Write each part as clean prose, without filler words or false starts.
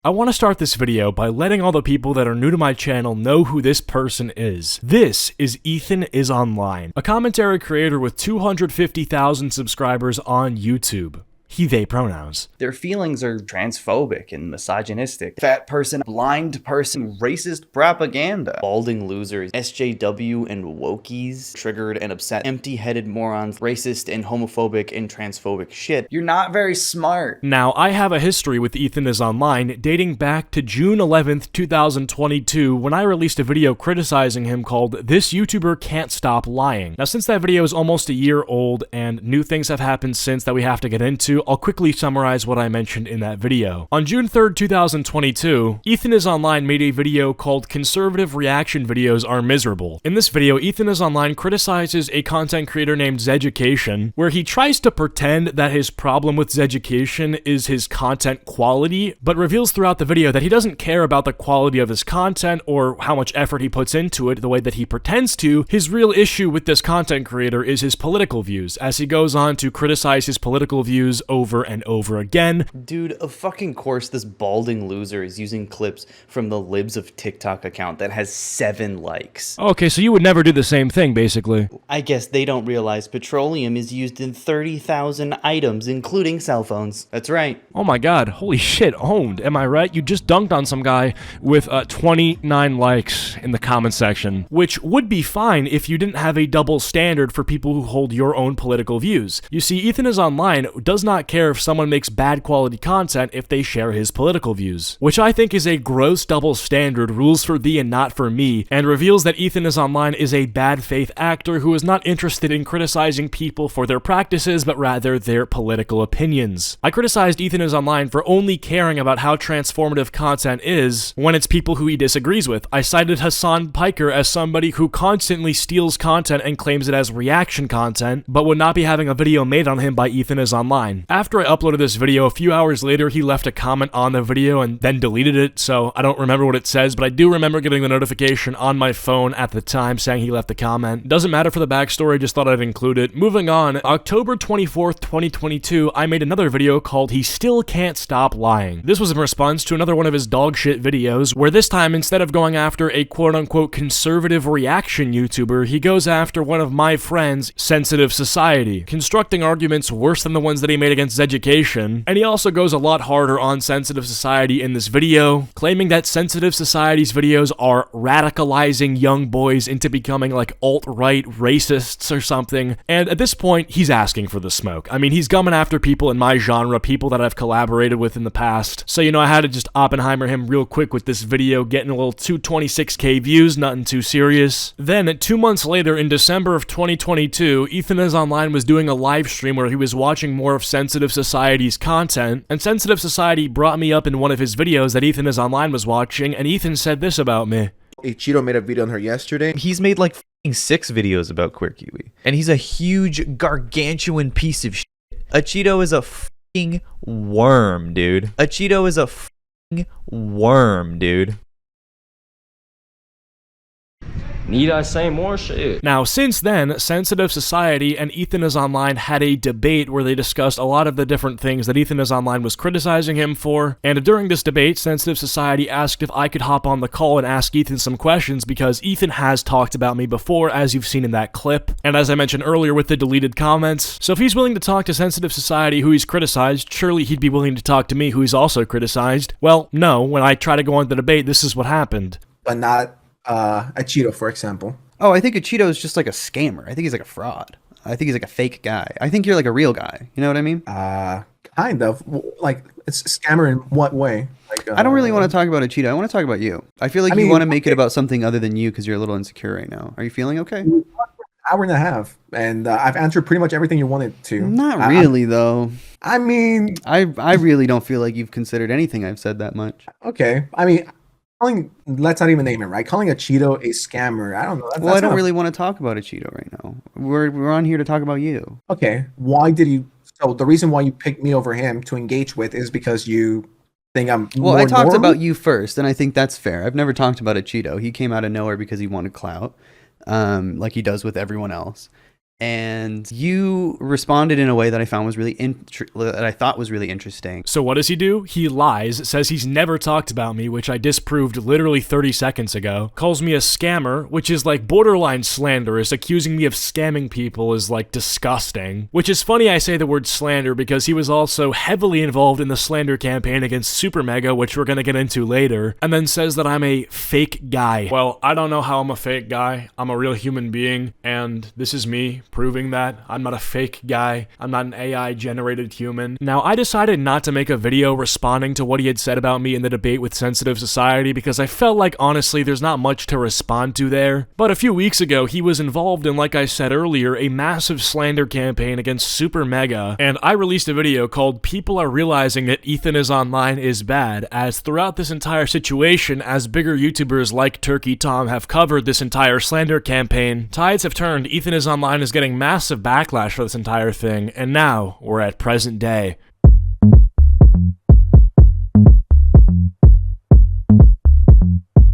I want to start this video by letting all the people that are new to my channel know who this person is. This is Ethan is Online, a commentary creator with 250,000 subscribers on YouTube. He, they pronouns. Their feelings are transphobic and misogynistic. Fat person, blind person, racist propaganda. Balding losers, SJW and wokies, triggered and upset, empty-headed morons, racist and homophobic and transphobic shit. You're not very smart. Now, I have a history with Ethan is Online dating back to June 11th, 2022 when I released a video criticizing him called This YouTuber Can't Stop Lying. Now, since that video is almost a year old and new things have happened since that we have to get into, I'll quickly summarize what I mentioned in that video. On June 3rd, 2022, Ethan is Online made a video called Conservative Reaction Videos Are Miserable. In this video, Ethan is Online criticizes a content creator named Zeducation, where he tries to pretend that his problem with Zeducation is his content quality, but reveals throughout the video that he doesn't care about the quality of his content or how much effort he puts into it the way that he pretends to. His real issue with this content creator is his political views, as he goes on to criticize his political views over and over again. Dude, of fucking course this balding loser is using clips from the Libs of TikTok account that has 7 likes. Okay, so you would never do the same thing, basically. I guess they don't realize petroleum is used in 30,000 items, including cell phones. That's right. Oh my god, holy shit, owned, am I right? You just dunked on some guy with 29 likes in the comment section, which would be fine if you didn't have a double standard for people who hold your own political views. You see, Ethan is Online does not care if someone makes bad quality content if they share his political views, which I think is a gross double standard, rules for thee and not for me, and reveals that Ethan is Online is a bad faith actor who is not interested in criticizing people for their practices, but rather their political opinions. I criticized Ethan is Online for only caring about how transformative content is when it's people who he disagrees with. I cited Hassan Piker as somebody who constantly steals content and claims it as reaction content, but would not be having a video made on him by Ethan is Online. After I uploaded this video, a few hours later, he left a comment on the video and then deleted it, so I don't remember what it says, but I do remember getting the notification on my phone at the time saying he left a comment. Doesn't matter for the backstory, just thought I'd include it. Moving on, October 24th, 2022, I made another video called He Still Can't Stop Lying. This was in response to another one of his dog shit videos, where this time, instead of going after a quote-unquote conservative reaction YouTuber, he goes after one of my friends, Sensitive Society, constructing arguments worse than the ones that he made against Zeducation, and he also goes a lot harder on Sensitive Society in this video, claiming that Sensitive Society's videos are radicalizing young boys into becoming like alt-right racists or something, and at this point, he's asking for the smoke. I mean, he's coming after people in my genre, people that I've collaborated with in the past, so you know, I had to just Oppenheimer him real quick with this video, getting a little 226k views, nothing too serious. Then, 2 months later, in December of 2022, Ethan is Online was doing a live stream where he was watching more of Sensitive Society's content, and Sensitive Society brought me up in one of his videos that Ethan is Online was watching, and Ethan said this about me. Acheeto made a video on her yesterday. He's made like 6 videos about Queer Kiwi, and he's a huge gargantuan piece of shit. Acheeto is a fucking worm, dude. Acheeto is a fucking worm, dude. Need I say more shit? Now, since then, Sensitive Society and Ethan is Online had a debate where they discussed a lot of the different things that Ethan is Online was criticizing him for, and during this debate, Sensitive Society asked if I could hop on the call and ask Ethan some questions because Ethan has talked about me before, as you've seen in that clip, and as I mentioned earlier with the deleted comments. So if he's willing to talk to Sensitive Society, who he's criticized, surely he'd be willing to talk to me, who he's also criticized. Well, no, when I try to go on the debate, this is what happened. But not Acheeto, for example. Oh, I think Acheeto is just like a scammer. I think he's like a fraud. I think he's like a fake guy. I think you're like a real guy. You know what I mean? Kind of. Like, it's a scammer in what way? Like, I don't really want to talk about Acheeto. I want to talk about you. I feel like you want to make it about something other than you because you're a little insecure right now. Are you feeling okay? Hour and a half, and I've answered pretty much everything you wanted to. Not really, though. I mean, I really don't feel like you've considered anything I've said that much. Okay. I mean, let's not even name it, right? Calling Acheeto a scammer, I don't know. Well, I don't really want to talk about Acheeto right now. We're on here to talk about you. Okay. Why did you? So the reason why you picked me over him to engage with is because you think I'm Well, more I talked normal? about you first, and I think that's fair. I've never talked about Acheeto. He came out of nowhere because he wanted clout, like he does with everyone else. and you responded in a way that I found was really that I thought was really interesting. So what does he do? He lies, says he's never talked about me, which I disproved literally 30 seconds ago, calls me a scammer, which is like borderline slanderous. Accusing me of scamming people is like disgusting. Which is funny I say the word slander because he was also heavily involved in the slander campaign against Super Mega, which we're gonna get into later, and then says that I'm a fake guy. Well, I don't know how I'm a fake guy. I'm a real human being, and this is me proving that. I'm not a fake guy. I'm not an AI generated human. Now, I decided not to make a video responding to what he had said about me in the debate with Sensitive Society because I felt like honestly there's not much to respond to there. But a few weeks ago, he was involved in, like I said earlier, a massive slander campaign against Super Mega, and I released a video called "People Are Realizing That Ethan Is Online Is Bad," as throughout this entire situation, as bigger YouTubers like Turkey Tom have covered this entire slander campaign, tides have turned. Ethan Is Online is getting massive backlash for this entire thing, and now we're at present day.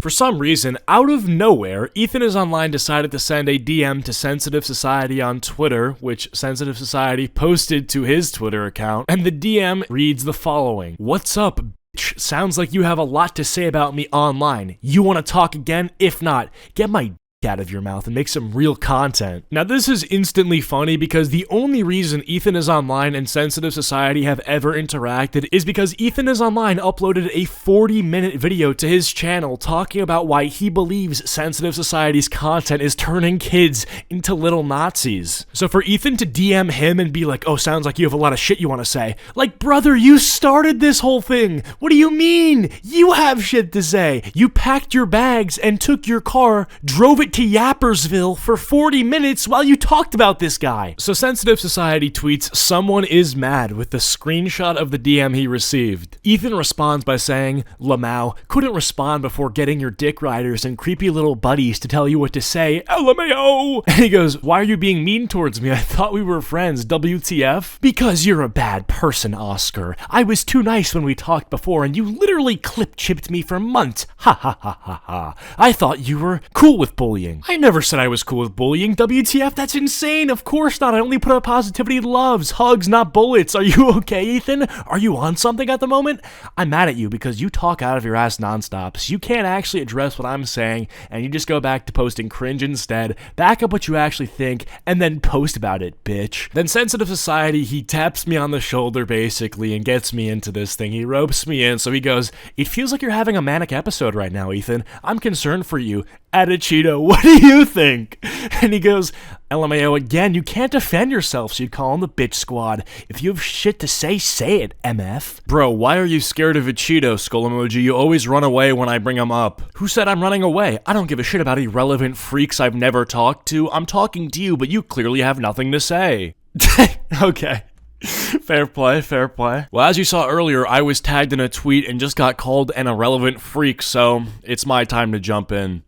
For some reason, out of nowhere, Ethan Is Online decided to send a DM to Sensitive Society on Twitter, which Sensitive Society posted to his Twitter account, and the DM reads the following: "What's up, bitch? Sounds like you have a lot to say about me online. You want to talk again? If not, get my out of your mouth and make some real content." Now, this is instantly funny because the only reason Ethan Is Online and Sensitive Society have ever interacted is because Ethan Is Online uploaded a 40-minute video to his channel talking about why he believes Sensitive Society's content is turning kids into little Nazis. So for Ethan to DM him and be like, "Oh, sounds like you have a lot of shit you want to say," like, brother, you started this whole thing. What do you mean? You have shit to say. You packed your bags and took your car, drove it to Yappersville for 40 minutes while you talked about this guy. So Sensitive Society tweets, "Someone is mad," with the screenshot of the DM he received. Ethan responds by saying, "Lamau, couldn't respond before getting your dick riders and creepy little buddies to tell you what to say. LMAO!" And he goes, "Why are you being mean towards me? I thought we were friends. WTF? Because you're a bad person, Oscar. I was too nice when we talked before and you literally clip-chipped me for months. Ha ha ha ha ha. I thought you were cool with bullying. I never said I was cool with bullying. WTF, that's insane. Of course not. I only put up positivity loves, hugs, not bullets. Are you okay, Ethan? Are you on something at the moment? I'm mad at you because you talk out of your ass nonstop. So you can't actually address what I'm saying, and you just go back to posting cringe instead. Back up what you actually think, and then post about it, bitch." Then Sensitive Society, he taps me on the shoulder basically and gets me into this thing. He ropes me in, so he goes, "It feels like you're having a manic episode right now, Ethan. I'm concerned for you. Acheeto, what do you think?" And he goes, "LMAO again, you can't defend yourself, so you call him the bitch squad. If you have shit to say it, MF." Bro, why are you scared of Acheeto, skull emoji? You always run away when I bring him up. Who said I'm running away? I don't give a shit about irrelevant freaks I've never talked to. I'm talking to you, but you clearly have nothing to say. Okay. Fair play, fair play. Well, as you saw earlier, I was tagged in a tweet and just got called an irrelevant freak, so it's my time to jump in.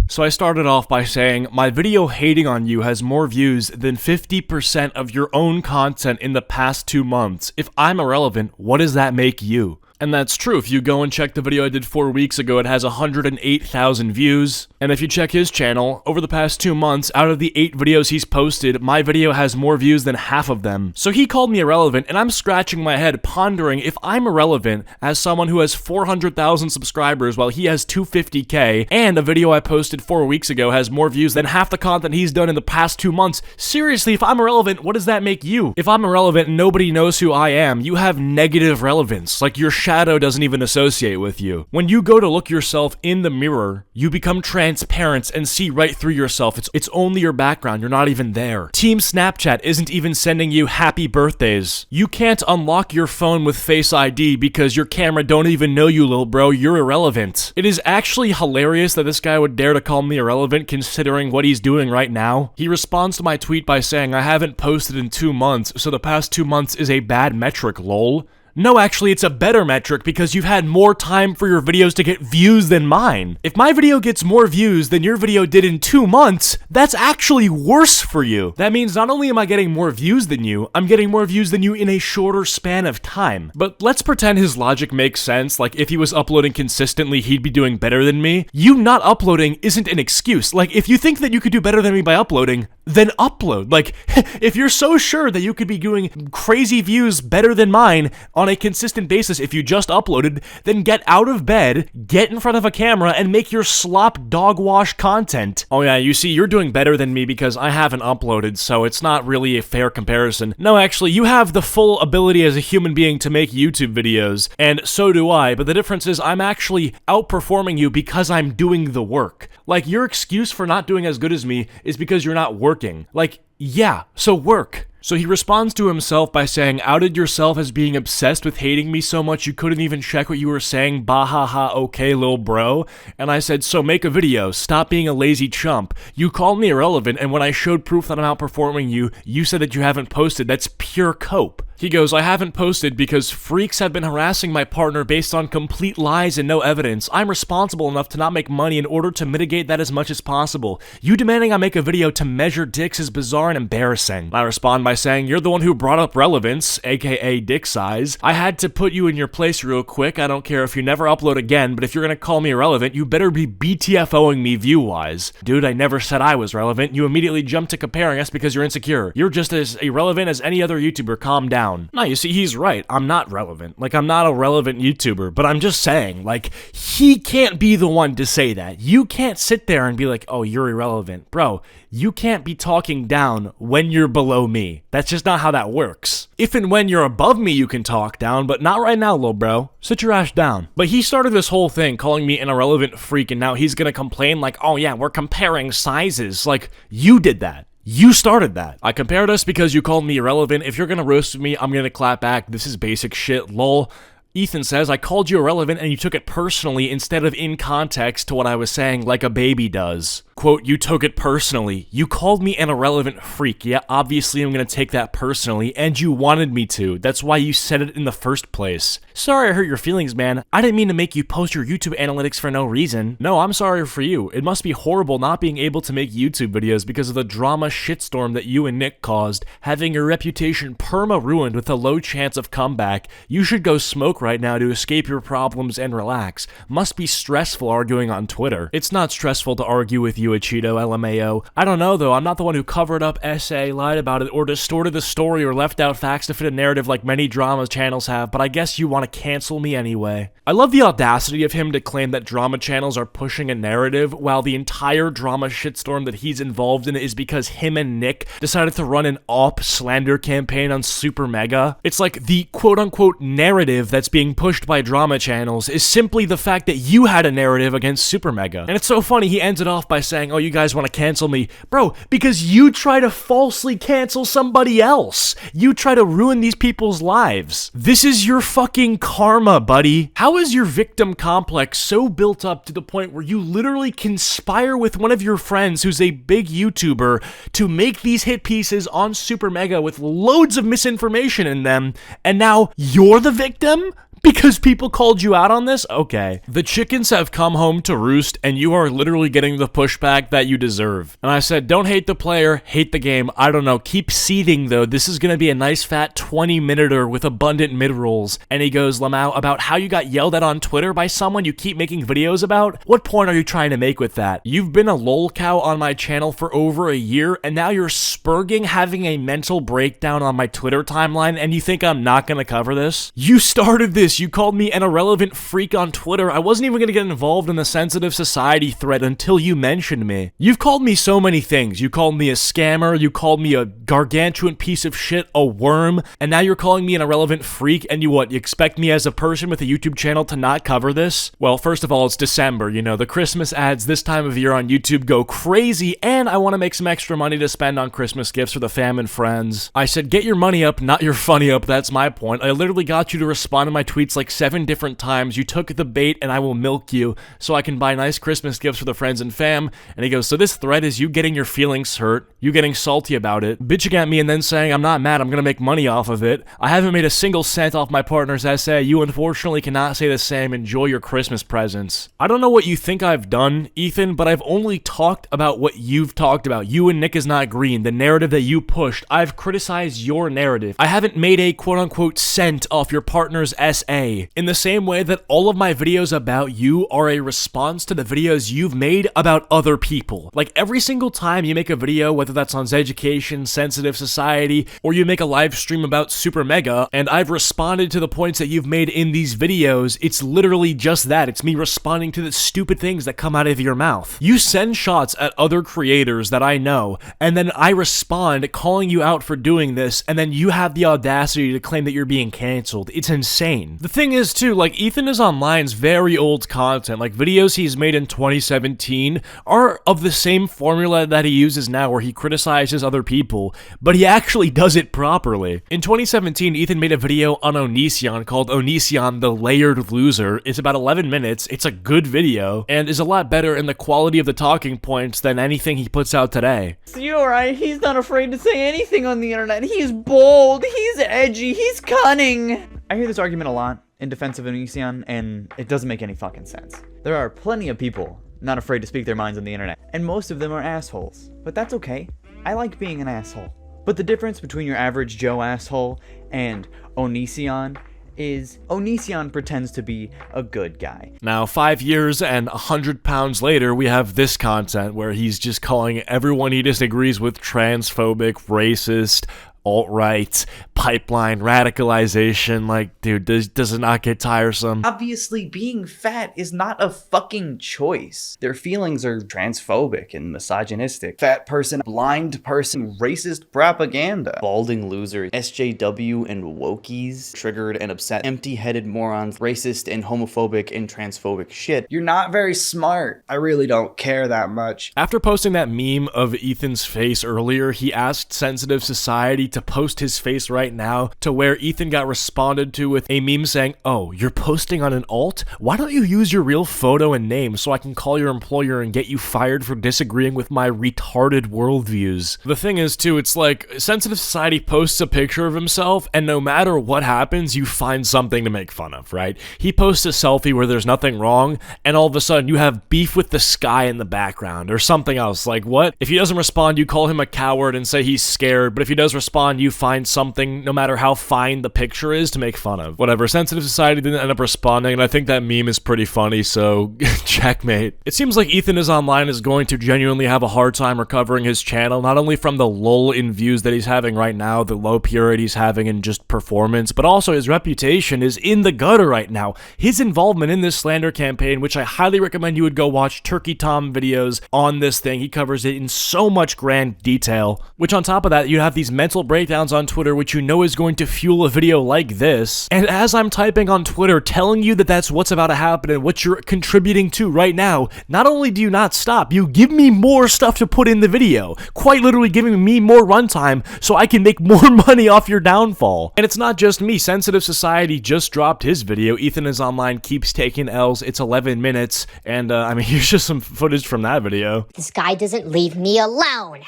So I started off by saying, my video hating on you has more views than 50% of your own content in the past 2 months. If I'm irrelevant, what does that make you? And that's true. If you go and check the video I did 4 weeks ago, it has 108,000 views. And if you check his channel, over the past 2 months, out of the 8 videos he's posted, my video has more views than half of them. So he called me irrelevant, and I'm scratching my head pondering if I'm irrelevant as someone who has 400,000 subscribers while he has 250K, and a video I posted 4 weeks ago has more views than half the content he's done in the past 2 months. Seriously, if I'm irrelevant, what does that make you? If I'm irrelevant and nobody knows who I am, you have negative relevance. Like your shadow doesn't even associate with you. When you go to look yourself in the mirror, you become transparent and see right through yourself. It's only your background. You're not even there. Team Snapchat isn't even sending you happy birthdays. You can't unlock your phone with Face ID because your camera don't even know you, little bro. You're irrelevant. It is actually hilarious that this guy would dare to call me irrelevant considering what he's doing right now. He responds to my tweet by saying, I haven't posted in 2 months, so the past 2 months is a bad metric, lol. No, actually, it's a better metric because you've had more time for your videos to get views than mine. If my video gets more views than your video did in 2 months, that's actually worse for you. That means not only am I getting more views than you, I'm getting more views than you in a shorter span of time. But let's pretend his logic makes sense, like if he was uploading consistently, he'd be doing better than me. You not uploading isn't an excuse. Like, if you think that you could do better than me by uploading, then upload. Like, if you're so sure that you could be doing crazy views better than mine on a consistent basis if you just uploaded, then get out of bed, get in front of a camera, and make your slop dog wash content. Oh yeah, you see, you're doing better than me because I haven't uploaded, so it's not really a fair comparison. No, actually, you have the full ability as a human being to make YouTube videos, and so do I, but the difference is I'm actually outperforming you because I'm doing the work. Like, your excuse for not doing as good as me is because you're not working. Like, yeah, so work. So he responds to himself by saying, outed yourself as being obsessed with hating me so much you couldn't even check what you were saying, bah ha ha, okay, lil bro. And I said, so make a video, stop being a lazy chump. You called me irrelevant, and when I showed proof that I'm outperforming you, you said that you haven't posted. That's pure cope. He goes, I haven't posted because freaks have been harassing my partner based on complete lies and no evidence. I'm responsible enough to not make money in order to mitigate that as much as possible. You demanding I make a video to measure dicks is bizarre and embarrassing. I respond by saying, you're the one who brought up relevance, aka dick size. I had to put you in your place real quick. I don't care if you never upload again, but if you're gonna call me irrelevant, you better be BTFOing me view-wise. Dude, I never said I was relevant. You immediately jumped to comparing us because you're insecure. You're just as irrelevant as any other YouTuber. Calm down. No, you see, he's right. I'm not relevant. Like, I'm not a relevant YouTuber, but I'm just saying, like, he can't be the one to say that. You can't sit there and be like, oh, you're irrelevant. Bro, you can't be talking down when you're below me. That's just not how that works. If and when you're above me, you can talk down, but not right now, lil bro. Sit your ass down. But he started this whole thing calling me an irrelevant freak, and now he's gonna complain like, oh yeah, we're comparing sizes. Like, you did that. You started that. I compared us because you called me irrelevant. If you're gonna roast me, I'm gonna clap back. This is basic shit, lol. Ethan says, I called you irrelevant and you took it personally instead of in context to what I was saying like a baby does. Quote, you took it personally. You called me an irrelevant freak. Yeah, obviously I'm gonna take that personally, and you wanted me to. That's why you said it in the first place. Sorry I hurt your feelings, man. I didn't mean to make you post your YouTube analytics for no reason. No, I'm sorry for you. It must be horrible not being able to make YouTube videos because of the drama shitstorm that you and Nick caused, having your reputation perma-ruined with a low chance of comeback. You should go smoke right now to escape your problems and relax. Must be stressful arguing on Twitter. It's not stressful to argue with you, Acheeto, LMAO. I don't know though, I'm not the one who covered up essay, lied about it, or distorted the story or left out facts to fit a narrative like many drama channels have, but I guess you want to cancel me anyway. I love the audacity of him to claim that drama channels are pushing a narrative while the entire drama shitstorm that he's involved in is because him and Nick decided to run an slander campaign on Super Mega. It's like the quote-unquote narrative that's being pushed by drama channels is simply the fact that you had a narrative against Super Mega. And it's so funny, he ends it off by saying, oh, you guys want to cancel me. Bro, because you try to falsely cancel somebody else. You try to ruin these people's lives. This is your fucking karma, buddy. How is your victim complex so built up to the point where you literally conspire with one of your friends who's a big YouTuber to make these hit pieces on Super Mega with loads of misinformation in them, and now you're the victim? Because people called you out on this? Okay. The chickens have come home to roost, and you are literally getting the pushback that you deserve. And I said, don't hate the player, hate the game. I don't know. Keep seething, though. This is gonna be a nice fat 20-minuter with abundant mid-rolls. And he goes, Lamau, about how you got yelled at on Twitter by someone you keep making videos about? What point are you trying to make with that? You've been a lol cow on my channel for over a year, and now you're spurging having a mental breakdown on my Twitter timeline, and you think I'm not gonna cover this? You started this. You called me an irrelevant freak on Twitter. I wasn't even gonna get involved in the sensitive society thread until you mentioned me. You've called me so many things. You called me a scammer, you called me a gargantuan piece of shit, a worm, and now you're calling me an irrelevant freak, and you expect me as a person with a YouTube channel to not cover this? Well, first of all, it's December, you know, the Christmas ads this time of year on YouTube go crazy, and I want to make some extra money to spend on Christmas gifts for the fam and friends. I said, get your money up, not your funny up, that's my point. I literally got you to respond to my tweet tweets like 7 different times. You took the bait and I will milk you so I can buy nice Christmas gifts for the friends and fam. And he goes, so this thread is you getting your feelings hurt, you getting salty about it, bitching at me and then saying, I'm not mad, I'm gonna make money off of it. I haven't made a single cent off my partner's essay. You unfortunately cannot say the same. Enjoy your Christmas presents. I don't know what you think I've done, Ethan, but I've only talked about what you've talked about. You and Nick is not green, the narrative that you pushed. I've criticized your narrative. I haven't made a quote-unquote cent off your partner's essay. In the same way that all of my videos about you are a response to the videos you've made about other people. Like every single time you make a video, whether that's on Education, Sensitive Society, or you make a live stream about Super Mega, and I've responded to the points that you've made in these videos, it's literally just that. It's me responding to the stupid things that come out of your mouth. You send shots at other creators that I know, and then I respond calling you out for doing this, and then you have the audacity to claim that you're being canceled. It's insane. The thing is too, like Ethan is Online's very old content, like videos he's made in 2017 are of the same formula that he uses now where he criticizes other people, but he actually does it properly. In 2017, Ethan made a video on Onision called Onision the Layered Loser. It's about 11 minutes, it's a good video, and is a lot better in the quality of the talking points than anything he puts out today. You're right, he's not afraid to say anything on the internet. He's bold, he's edgy, he's cunning. I hear this argument a lot in defense of Onision, and it doesn't make any fucking sense. There are plenty of people not afraid to speak their minds on the internet, and most of them are assholes. But that's okay. I like being an asshole. But the difference between your average Joe asshole and Onision is Onision pretends to be a good guy. Now, 5 years and 100 pounds later, we have this content where he's just calling everyone he disagrees with transphobic, racist, alt-right, pipeline, radicalization. Like, dude, does it not get tiresome? Obviously, being fat is not a fucking choice. Their feelings are transphobic and misogynistic. Fat person, blind person, racist propaganda. Balding losers, SJW and wokies, triggered and upset, empty-headed morons, racist and homophobic and transphobic shit. You're not very smart. I really don't care that much. After posting that meme of Ethan's face earlier, he asked Sensitive Society to post his face right now, to where Ethan got responded to with a meme saying, oh, you're posting on an alt? Why don't you use your real photo and name so I can call your employer and get you fired for disagreeing with my retarded worldviews? The thing is too, it's like Sensitive Society posts a picture of himself and no matter what happens, you find something to make fun of, right? He posts a selfie where there's nothing wrong and all of a sudden you have beef with the sky in the background or something else. Like what? If he doesn't respond, you call him a coward and say he's scared, but if he does respond, you find something, no matter how fine the picture is, to make fun of. Whatever, Sensitive Society didn't end up responding, and I think that meme is pretty funny, so checkmate. It seems like Ethan is Online is going to genuinely have a hard time recovering his channel, not only from the lull in views that he's having right now, the low purity he's having in just performance, but also his reputation is in the gutter right now. His involvement in this slander campaign, which I highly recommend you would go watch Turkey Tom videos on this thing. He covers it in so much grand detail, which on top of that, you have these mental breakdowns on Twitter, which you know is going to fuel a video like this. And as I'm typing on Twitter, telling you that that's what's about to happen and what you're contributing to right now, not only do you not stop, you give me more stuff to put in the video. Quite literally giving me more runtime so I can make more money off your downfall. And it's not just me. Sensitive Society just dropped his video. Ethan is Online keeps taking L's. It's 11 minutes. And I mean, here's just some footage from that video. This guy doesn't leave me alone.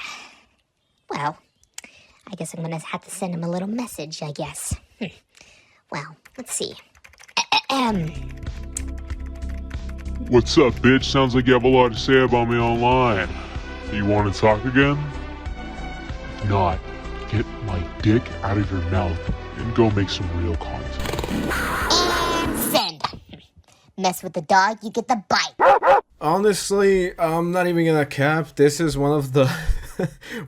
Well, I guess I'm gonna have to send him a little message, I guess. Well, let's see. What's up, bitch? Sounds like you have a lot to say about me online. You want to talk again? If not, get my dick out of your mouth and go make some real content. And send. Mess with the dog, you get the bite. Honestly, I'm not even gonna cap. This is one of the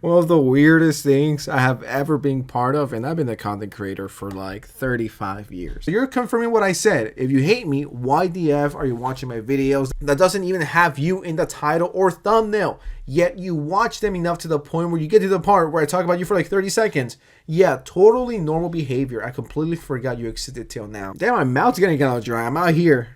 one of the weirdest things I have ever been part of, and I've been a content creator for like 35 years. You're confirming what I said. If you hate me, why the F are you watching my videos that doesn't even have you in the title or thumbnail? Yet you watch them enough to the point where you get to the part where I talk about you for like 30 seconds. Yeah, totally normal behavior. I completely forgot you existed till now. Damn, my mouth's getting kind of dry. I'm out here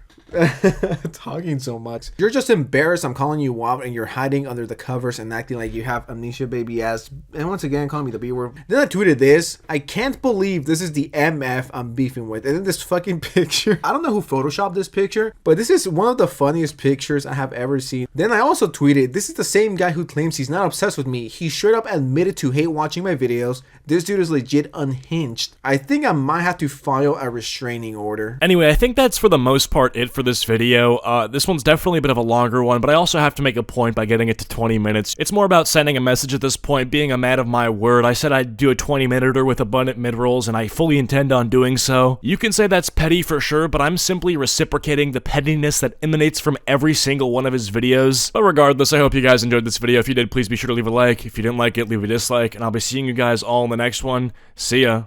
Talking so much. You're just embarrassed I'm calling you out and you're hiding under the covers and acting like you have amnesia baby ass. And once again, calling me the B word. Then I tweeted this. I can't believe this is the MF I'm beefing with. And then this fucking picture. I don't know who photoshopped this picture, but this is one of the funniest pictures I have ever seen. Then I also tweeted, this is the same guy who claims he's not obsessed with me. He straight up admitted to hate watching my videos. This dude is legit unhinged. I think I might have to file a restraining order. Anyway, I think that's for the most part it for this video. This one's definitely a bit of a longer one, but I also have to make a point by getting it to 20 minutes. It's more about sending a message at this point, being a man of my word. I said I'd do a 20-minuter with abundant mid-rolls, and I fully intend on doing so. You can say that's petty for sure, but I'm simply reciprocating the pettiness that emanates from every single one of his videos. But regardless, I hope you guys enjoyed this video. If you did, please be sure to leave a like. If you didn't like it, leave a dislike, and I'll be seeing you guys all in the next one. See ya.